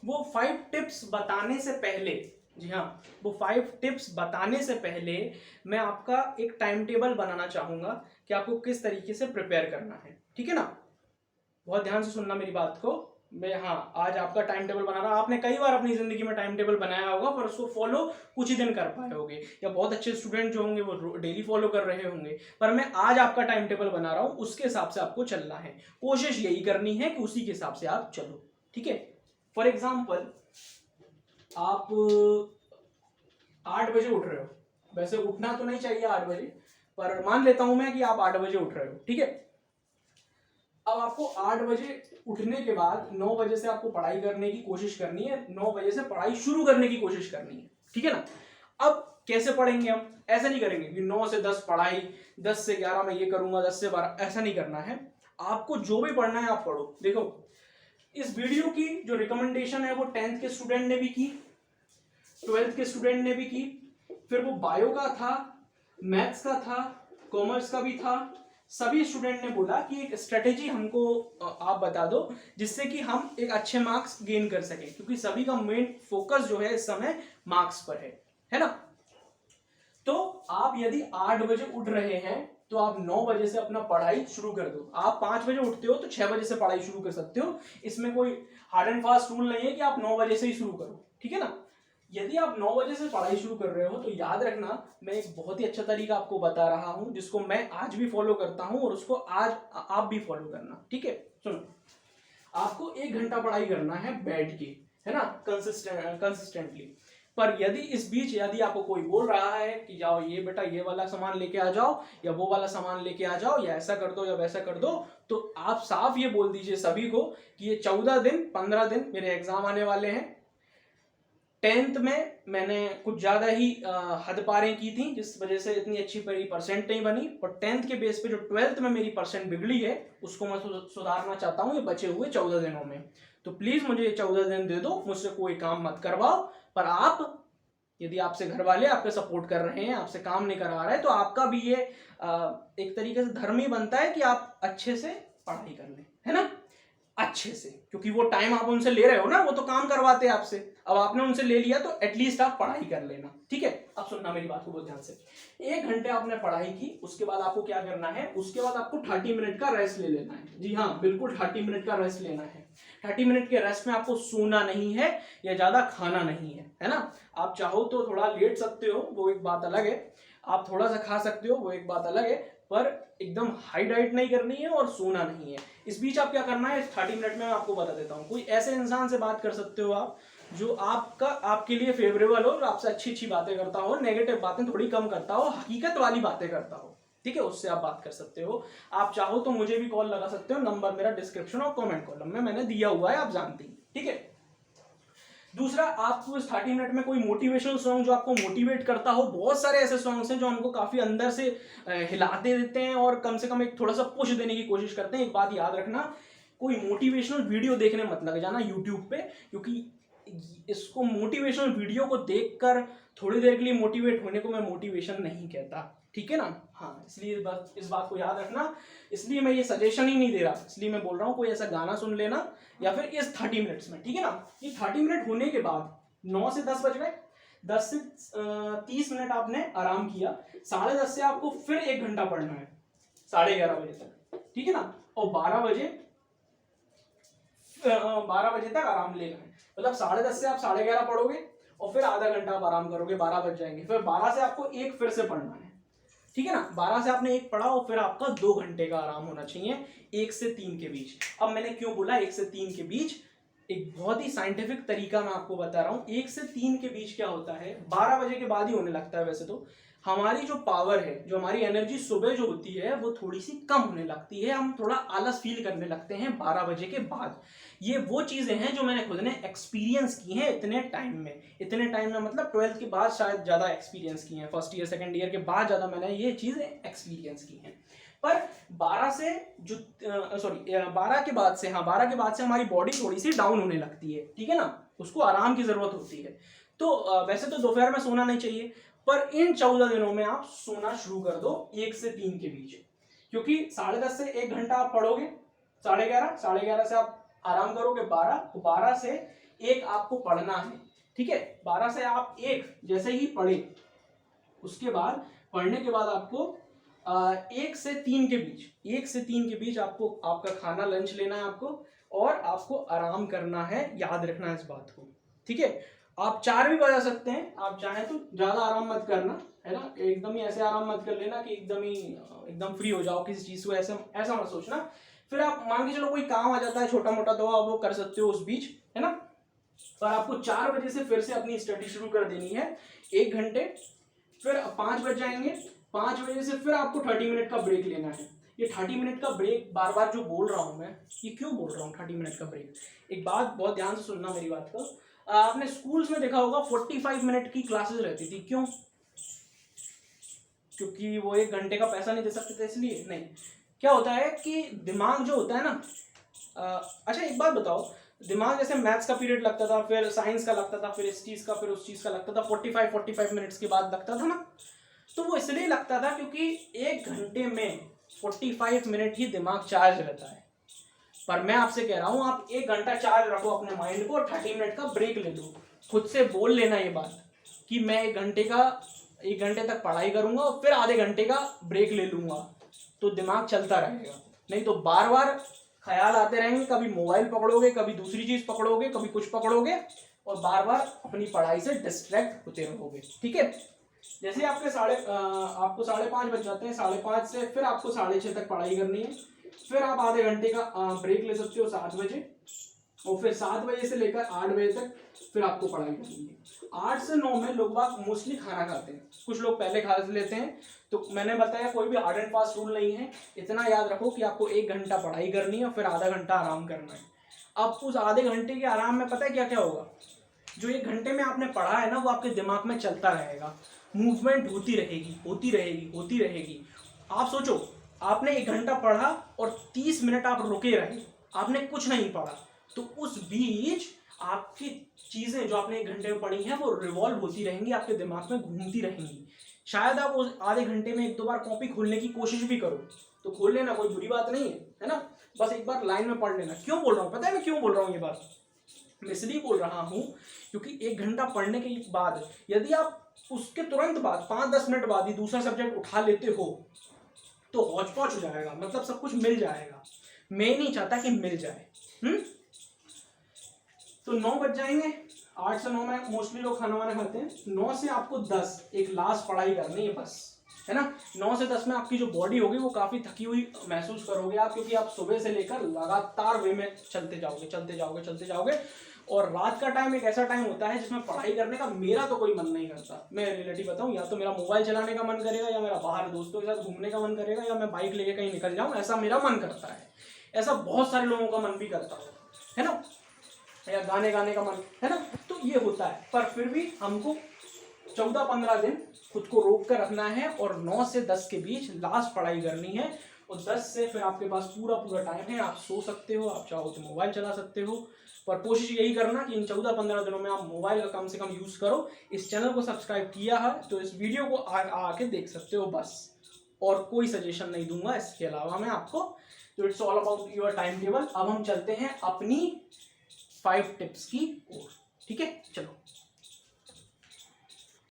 वो 5 टिप्स बताने से पहले, जी हाँ, वो 5 टिप्स बताने से पहले मैं आपका एक टाइम टेबल बनाना चाहूंगा कि आपको किस तरीके से प्रिपेयर करना है, ठीक है ना। बहुत ध्यान से सुनना मेरी बात को। मैं, हाँ, आज आपका टाइम टेबल बना रहा, आपने कई बार अपनी जिंदगी में टाइम टेबल बनाया होगा पर उसको फॉलो कुछ ही दिन कर पाए होंगे, या बहुत अच्छे स्टूडेंट जो होंगे वो डेली फॉलो कर रहे होंगे, पर मैं आज आपका टाइम टेबल बना रहा हूं, उसके हिसाब से आपको चलना है। कोशिश यही करनी है कि उसी के हिसाब से आप चलो, ठीक है। फॉर एग्जाम्पल, आप 8 बजे उठ रहे हो, वैसे उठना तो नहीं चाहिए 8 बजे, पर मान लेता हूं मैं कि आप 8 बजे उठ रहे हो, ठीक है। अब आपको 8 बजे उठने के बाद 9 बजे से आपको पढ़ाई करने की कोशिश करनी है, 9 बजे से पढ़ाई शुरू करने की कोशिश करनी है, ठीक है ना। अब कैसे पढ़ेंगे हम? ऐसा नहीं करेंगे कि 9 से 10 पढ़ाई, 10 से 11 मैं ये करूंगा, 10 से 12, ऐसा नहीं करना है। आपको जो भी पढ़ना है आप पढ़ो। देखो, इस वीडियो की जो रिकमेंडेशन है वो 10th के स्टूडेंट ने भी की, 12th के स्टूडेंट ने भी की, फिर वो बायो का था, मैथ्स का था, कॉमर्स का भी था। सभी स्टूडेंट ने बोला कि एक स्ट्रेटेजी हमको आप बता दो जिससे कि हम एक अच्छे मार्क्स गेन कर सकें, क्योंकि सभी का मेन फोकस जो है इस समय मार्क्स पर है ना। तो आप यदि 8 बजे उठ रहे हैं तो आप 9 बजे से अपना पढ़ाई शुरू कर दो। आप 5 बजे उठते हो तो 6 बजे से पढ़ाई शुरू कर सकते हो, इसमें कोई हार्ड एंड फास्ट रूल नहीं है कि आप 9 बजे से ही शुरू करो, ठीक है ना। यदि आप 9 बजे से पढ़ाई शुरू कर रहे हो तो याद रखना, मैं एक बहुत ही अच्छा तरीका आपको बता रहा हूं जिसको मैं आज भी फॉलो करता हूं और उसको आज आप भी फॉलो करना, ठीक है। सुनो, आपको 1 घंटा पढ़ाई करना है बैठ के, है ना, कंसिस्टेंटली। पर यदि इस बीच यदि आपको कोई बोल रहा है कि जाओ ये बेटा ये वाला सामान लेके आ जाओ, या वो वाला सामान लेके आ जाओ, या ऐसा कर दो या वैसा कर दो, तो आप साफ ये बोल दीजिए सभी को कि ये 14 दिन 15 दिन मेरे एग्जाम आने वाले हैं। 10th में मैंने कुछ ज्यादा ही हद पारें की थी जिस वजह से इतनी अच्छी मेरी परसेंट नहीं बनी, और 10th के बेस पे जो 12th में मेरी परसेंट बिगड़ी है उसको मैं सुधारना चाहता हूँ ये बचे हुए 14 दिनों में। तो प्लीज मुझे ये 14 दिन दे दो, मुझसे कोई काम मत करवाओ। पर आप, यदि आपसे घर वाले आपके सपोर्ट कर रहे हैं, आपसे काम नहीं करवा रहे, तो आपका भी ये एक तरीके से धर्म ही बनता है कि आप अच्छे से पढ़ाई कर लें, है ना, अच्छे से, क्योंकि वो टाइम आप उनसे ले रहे हो ना, वो तो काम करवाते हैं आपसे, अब आपने उनसे ले लिया तो एटलीस्ट आप पढ़ाई कर लेना, ठीक है। अब सुनना मेरी बात को बहुत ध्यान से। 1 घंटे आपने पढ़ाई की, उसके बाद आपको क्या करना है, उसके बाद आपको 30 मिनट का रेस्ट ले लेना है। जी हाँ, बिल्कुल 30 मिनट का रेस्ट लेना है। 30 मिनट के रेस्ट में आपको सोना नहीं है या ज्यादा खाना नहीं है ना। आप चाहो तो थोड़ा लेट सकते हो, वो एक बात अलग है, आप थोड़ा सा खा सकते हो, वो एक बात अलग है, पर एकदम हाई डाइट नहीं करनी है और सोना नहीं है। इस बीच आप क्या करना है, 30 मिनट में मैं आपको बता देता हूँ। कोई ऐसे इंसान से बात कर सकते हो आप जो आपके लिए फेवरेबल हो, जो आपसे अच्छी अच्छी बातें करता हो, नेगेटिव बातें थोड़ी कम करता हो, हकीकत वाली बातें करता हो, ठीक है, उससे आप बात कर सकते हो। आप चाहो तो मुझे भी कॉल लगा सकते हो, नंबर मेरा डिस्क्रिप्शन और कमेंट कॉलम में मैंने दिया हुआ है, आप जानते हैं, ठीक है। दूसरा, आपको इस 30 मिनट में कोई मोटिवेशनल सॉन्ग जो आपको मोटिवेट करता हो, बहुत सारे ऐसे सॉन्ग्स हैं जो हमको काफी अंदर से हिलाते देते हैं और कम से कम एक थोड़ा सा पुश देने की कोशिश करते हैं। एक बात याद रखना, कोई मोटिवेशनल वीडियो देखने मत लग जाना यूट्यूब पे, क्योंकि इसको मोटिवेशनल वीडियो को देखकर थोड़ी देर के लिए मोटिवेट होने को मैं मोटिवेशन नहीं कहता, ठीक है ना। हाँ, इसलिए इस बात को याद रखना, इसलिए मैं ये सजेशन ही नहीं दे रहा, इसलिए मैं बोल रहा हूँ कोई ऐसा गाना सुन लेना या फिर इस 30 मिनट्स में, ठीक है ना। ये 30 मिनट होने के बाद 9 से 10 बज गए, 10 से 30 मिनट आपने आराम किया, 10:30 से आपको फिर 1 घंटा पढ़ना है 11:30 बजे तक, ठीक है ना। और 12 बजे तक आराम लेना है, मतलब 10:30 से आप 11:30 पढ़ोगे और फिर आधा घंटा आप आराम करोगे, 12 बज जाएंगे। फिर 12 से आपको 1 फिर से पढ़ना है, ठीक है ना। 12 से आपने 1 पढ़ा और फिर आपका 2 घंटे का आराम होना चाहिए 1 से 3 के बीच। अब मैंने क्यों बोला 1 से 3 के बीच, एक बहुत ही साइंटिफिक तरीका मैं आपको बता रहा हूं। 1 से 3 के बीच क्या होता है, 12 बजे के बाद ही होने लगता है वैसे तो, हमारी जो पावर है, जो हमारी एनर्जी सुबह जो होती है वो थोड़ी सी कम होने लगती है, हम थोड़ा आलस फील करने लगते हैं 12 बजे के बाद। ये वो चीजें हैं जो मैंने खुद ने एक्सपीरियंस की हैं इतने टाइम में, मतलब 12th के बाद शायद ज्यादा एक्सपीरियंस की हैं, फर्स्ट ईयर सेकंड ईयर के बाद ज्यादा मैंने ये चीजें एक्सपीरियंस की हैं। पर 12 से जो 12 के बाद से, हाँ 12 के बाद से हमारी बॉडी थोड़ी सी डाउन होने लगती है, ठीक है ना, उसको आराम की जरूरत होती है। तो वैसे तो दोपहर में सोना नहीं चाहिए, पर इन 14 दिनों में आप सोना शुरू कर दो 1 से 3 के बीच, क्योंकि 10:30 से 1 घंटा आप पढ़ोगे, 11:30 से आप आराम करोगे 12, तो 12 से 1 आपको पढ़ना है, ठीक है। 12 से आप 1 जैसे ही पढ़े, उसके बाद पढ़ने के बाद आपको 1 से 3 के बीच, 1 से 3 के बीच आपको आपका खाना लंच लेना है आपको, और आपको आराम करना है, याद रखना है इस बात को, ठीक है। आप 4 भी बजा सकते हैं, आप चाहें तो, ज्यादा आराम मत करना, है ना, एकदम ही ऐसे आराम मत कर लेना कि एकदम फ्री हो जाओ किसी चीज को, ऐसा मत सोचना। फिर आप मान के चलो कोई काम आ जाता है छोटा मोटा, तो आप वो कर सकते हो उस बीच, है ना। पर आपको 4 बजे से फिर से अपनी स्टडी शुरू कर देनी है, 1 घंटे, फिर 5 बज जाएंगे, 5 बजे से फिर आपको 30 मिनट का ब्रेक लेना है। ये 30 मिनट का ब्रेक बार बार जो बोल रहा हूं मैं, ये क्यों बोल रहा हूँ 30 मिनट का ब्रेक? एक बात बहुत ध्यान से सुनना मेरी बात को। आपने स्कूल्स में देखा होगा 45 मिनट की क्लासेस रहती थी, क्यों? क्योंकि वो 1 घंटे का पैसा नहीं दे सकते थे, इसलिए नहीं। क्या होता है कि दिमाग जो होता है ना, अच्छा एक बात बताओ, दिमाग जैसे मैथ्स का पीरियड लगता था, फिर साइंस का लगता था, फिर इस चीज का, फिर उस चीज का लगता था, 45 मिनट्स के बाद लगता था ना, तो वो इसलिए लगता था क्योंकि 1 घंटे में 45 मिनट ही दिमाग चार्ज रहता है। पर मैं आपसे कह रहा हूं, आप 1 घंटा चार्ज रखो अपने माइंड को और 30 मिनट का ब्रेक ले लो। खुद से बोल लेना ये बात कि मैं 1 घंटे तक पढ़ाई करूंगा और फिर आधे घंटे का ब्रेक ले लूंगा, तो दिमाग चलता रहेगा। नहीं तो बार बार ख्याल आते रहेंगे, कभी मोबाइल पकड़ोगे, कभी दूसरी चीज पकड़ोगे, कभी कुछ पकड़ोगे, और बार बार अपनी पढ़ाई से डिस्ट्रैक्ट होते रहोगे, ठीक है। जैसे आपको 5:30 बज जाते हैं, 5:30 से फिर आपको 6:30 तक पढ़ाई करनी है, फिर आप आधे घंटे का ब्रेक ले सकते हो 7 बजे, और फिर 7 बजे से लेकर 8 बजे तक फिर आपको पढ़ाई करनी है। 8 से 9 में लोग बाग मोस्टली खाना खाते हैं, कुछ लोग पहले खा लेते हैं। तो मैंने बताया कोई भी हार्ड एंड फास्ट रूल नहीं है, इतना याद रखो कि आपको 1 घंटा पढ़ाई करनी है और फिर आधा घंटा आराम करना है। अब उस आधे घंटे के आराम में पता है क्या क्या होगा? जो 1 घंटे में आपने पढ़ा है ना, वो आपके दिमाग में चलता रहेगा, मूवमेंट होती रहेगी, होती रहेगी, होती रहेगी। आप सोचो, आपने 1 घंटा पढ़ा और 30 मिनट आप रुके रहे, आपने कुछ नहीं पढ़ा, तो उस बीच आपकी चीजें जो आपने 1 घंटे में पढ़ी हैं वो रिवॉल्व होती रहेंगी, आपके दिमाग में घूमती रहेंगी। शायद आप उस आधे घंटे में 1-2 बार कॉपी खोलने की कोशिश भी करो, तो खोल लेना, कोई बुरी बात नहीं है ना। बस एक बार लाइन में पढ़ लेना। क्यों बोल रहा हूँ पता है मैं क्यों बोल रहा हूँ ये बात? मैं इसलिए बोल रहा हूँ क्योंकि 1 घंटा पढ़ने के बाद यदि आप उसके तुरंत बाद 5-10 मिनट बाद ही दूसरा सब्जेक्ट उठा लेते हो, तो हौच पौच हो जाएगा, मतलब सब कुछ मिल जाएगा। मैं नहीं चाहता कि मिल जाए। तो 9 बज जाएंगे, 8 से 9 में मोस्टली लोग खाना वाना खाते हैं। 9 से आपको 10 एक लास्ट पढ़ाई करनी है बस, है ना। 9 से 10 में आपकी जो बॉडी होगी वो काफी थकी हुई महसूस करोगे आप, क्योंकि आप सुबह से लेकर लगातार वे में चलते जाओगे। और रात का टाइम एक ऐसा टाइम होता है जिसमें पढ़ाई करने का मेरा तो कोई मन नहीं करता। मैं रिलेटिव बताऊं, या तो मेरा मोबाइल चलाने का मन करेगा, या मेरा बाहर दोस्तों के साथ घूमने का मन करेगा, या मैं बाइक लेके कहीं निकल जाऊं, ऐसा मेरा मन करता है। ऐसा बहुत सारे लोगों का मन भी करता है ना, या गाने गाने का मन, है ना। तो ये होता है, पर फिर भी हमको 14-15 दिन खुद को रोक कर रखना है और 9 से 10 के बीच लास्ट पढ़ाई करनी है। और 10 से फिर आपके पास पूरा टाइम है, आप सो सकते हो, आप चाहो तो मोबाइल चला सकते हो, पर कोशिश यही करना कि इन 14-15 दिनों में आप मोबाइल का कम से कम यूज करो। इस चैनल को सब्सक्राइब किया है तो इस वीडियो को आके देख सकते हो बस, और कोई सजेशन नहीं दूंगा इसके अलावा मैं आपको। तो it's all about your time table. अब हम चलते हैं अपनी 5 टिप्स की ओर, ठीक है, चलो।